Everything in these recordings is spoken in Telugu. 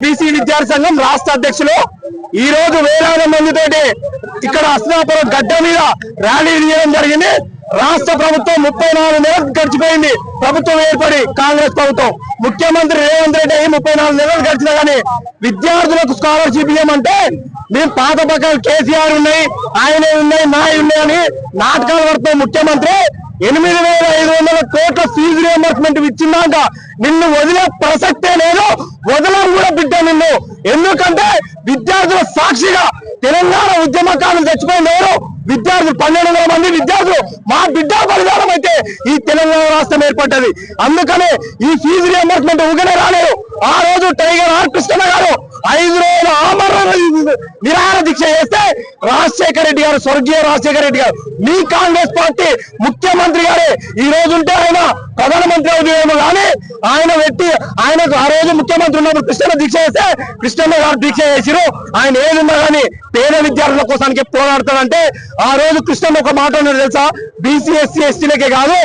బీసీ విద్యార్థి సంఘం రాష్ట్ర అధ్యక్షులు ఈ రోజు వేలాది మందితోటి ఇక్కడ అస్నాపురం గడ్డ మీద ర్యాలీ చేయడం జరిగింది. రాష్ట్ర ప్రభుత్వం 34 నెలలు గడిచిపోయింది. ప్రభుత్వం ఏర్పడి కాంగ్రెస్ ప్రభుత్వం ముఖ్యమంత్రి రేవంత్ రెడ్డి 34 నెలలు గడిచినా గానీ విద్యార్థులకు స్కాలర్షిప్ ఇవ్వమంటే మేము పాత పక్కన కేసీఆర్ ఉన్నాయి, ఆయనే ఉన్నాయి, నాయ ఉన్నాయి అని నాటకాలు పడుతున్న ముఖ్యమంత్రి 8,500 కోట్ల ఫీజు రియంబర్స్మెంట్ ఇచ్చిందాక నిన్ను వదిలే ప్రసక్తే లేదు. వదలం కూడా బిడ్డ నిన్ను. ఎందుకంటే విద్యార్థుల సాక్షిగా తెలంగాణ ఉద్యమకారులు చచ్చిపోయింది ఎవరు? విద్యార్థులు 1200 మంది విద్యార్థులు మా బిడ్డ బలిదానం అయితే ఈ తెలంగాణ రాష్ట్రం ఏర్పడ్డది. అందుకనే ఈ ఫీజు రియంబర్స్మెంట్ ఊగనే రాలేదు. ఆ రోజు టైగర్ ఆర్ కృష్ణ గారు 5 రోజుల ఆమరణ నిరాహార దీక్ష చేస్తే రాజశేఖర రెడ్డి గారు, స్వర్గీయ రాజశేఖర రెడ్డి గారు, మీ కాంగ్రెస్ పార్టీ ముఖ్యమంత్రి గారే ఈ రోజు ఉంటే ఆయన ప్రధానమంత్రి అవుతాయేమో కానీ ఆయన ఆయనకు ఆ రోజు ముఖ్యమంత్రి ఉన్నప్పుడు కృష్ణ దీక్ష చేస్తే కృష్ణ గారు దీక్ష చేసిరు. ఆయన ఏదున్నా కానీ పేద విద్యార్థుల కోసానికి పోరాడతాడంటే ఆ రోజు కృష్ణ ఒక మాట ఉన్నది తెలుసా? బీసీ ఎస్సీ ఎస్టీలకే కాదు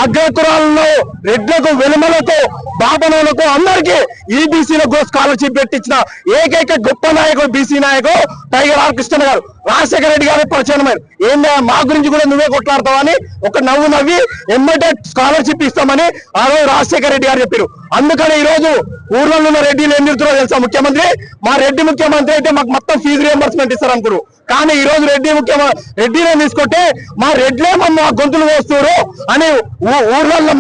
అగ్రకురాలలో రెడ్లకు వెలుమలకు బాపనలకు అందరికీ ఈబీసీలకు స్కాలర్షిప్ పెట్టించిన ఏకైక గొప్ప నాయకుడు బీసీ నాయకుడు టైగర్ ఆర్ కృష్ణ గారు. రాజశేఖర రెడ్డి గారు పరిచయమైన ఏందా మా గురించి కూడా నువ్వే కొట్లాడతావని ఒక నవ్వు నవ్వి ఎమ్మటే స్కాలర్షిప్ ఇస్తామని ఆ రోజు రాజశేఖర రెడ్డి గారు చెప్పారు. అందుకని ఈ రోజు ఊర్లో ఉన్న రెడ్డిలు ఏం చెప్తున్నారో తెలుసా? ముఖ్యమంత్రి మా రెడ్డి ముఖ్యమంత్రి అయితే మాకు మొత్తం ఫీజు రియంబర్స్మెంట్ ఇస్తారు అనుకున్నారు. కానీ ఈ రోజు రెడ్డినే తీసుకుంటే మా రెడ్లే మా గొంతులు పోస్తున్నారు అని ఊర్లలో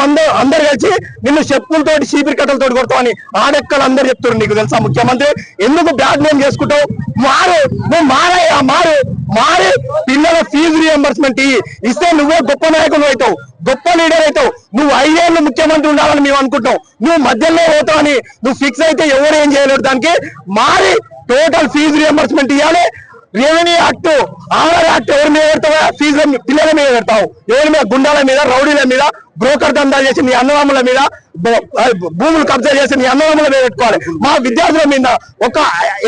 అందరు కలిసి నిన్ను చెప్పులతోటి చీపిరి కట్టలతోటి కొడతామని ఆడెక్కలు అందరు చెప్తున్నారు. నీకు తెలుసా ముఖ్యమంత్రి? ఎందుకు బ్యాడ్ నేమ్ చేసుకుంటావు? నువ్వు మారి పిల్లల ఫీజు రియంబర్స్మెంట్ ఇస్తే నువ్వే గొప్ప నాయకులు అవుతావు, గొప్ప లీడర్ అవుతావు. నువ్వు 5 ఏళ్ళు ముఖ్యమంత్రి ఉండాలని మేము అనుకుంటాం. నువ్వు మధ్యలో పోతావు అని నువ్వు ఫిక్స్ అయితే ఎవరు ఏం చేయలేరు. దానికి మారి టోటల్ ఫీజు రియంబర్స్మెంట్ ఇవ్వాలి. రెవెన్యూ యాక్ట్, ఆర్ఆర్ యాక్ట్ ఎవరి మీద పెడతావా? ఫీజుల పిల్లల మీద పెడతావు. ఎవరి మీద? గుండాల మీద, రౌడీల మీద, బ్రోకర్ దందాలు చేసి నీ అన్నదమ్ముల మీద, భూములు కబ్జా చేసి నీ అన్నదమ్ముల మీద పెట్టుకోవాలి. మా విద్యార్థుల మీద ఒక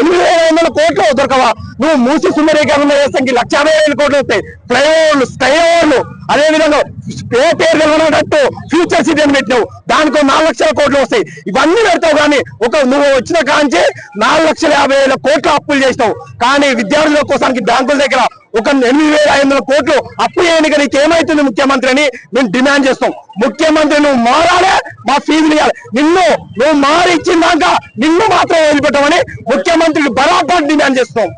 8,500 కోట్లు దొరకవా? నువ్వు మూసి సుందరీకరణ చేస్తానికి 1,50,000 కోట్లు వస్తాయి. ఫ్లైఓవర్లు, స్కైఓవర్లు, అదేవిధంగా పేరు తెలవనట్టు ఫ్యూచర్ సిటీ అని పెట్టినావు. దానికి 4 లక్షల కోట్లు వస్తాయి. ఇవన్నీ పెడతావు కానీ నువ్వు వచ్చిన కాంచి 4,50,000 కోట్లు అప్పులు చేసినావు. కానీ విద్యార్థుల కోసానికి బ్యాంకుల దగ్గర ఒక 8,500 కోట్లు అప్పు చేయడానికి నీకు ఏమైతుంది ముఖ్యమంత్రి అని మేము డిమాండ్ చేస్తాం. ముఖ్యమంత్రి నువ్వు మారాలే, మా ఫీజులు ఇవ్వాలి. నువ్వు మారి ఇచ్చిందాక నిన్ను మాత్రం వదిలిపెట్టమని ముఖ్యమంత్రికి బరాబర్ డిమాండ్ చేస్తాం.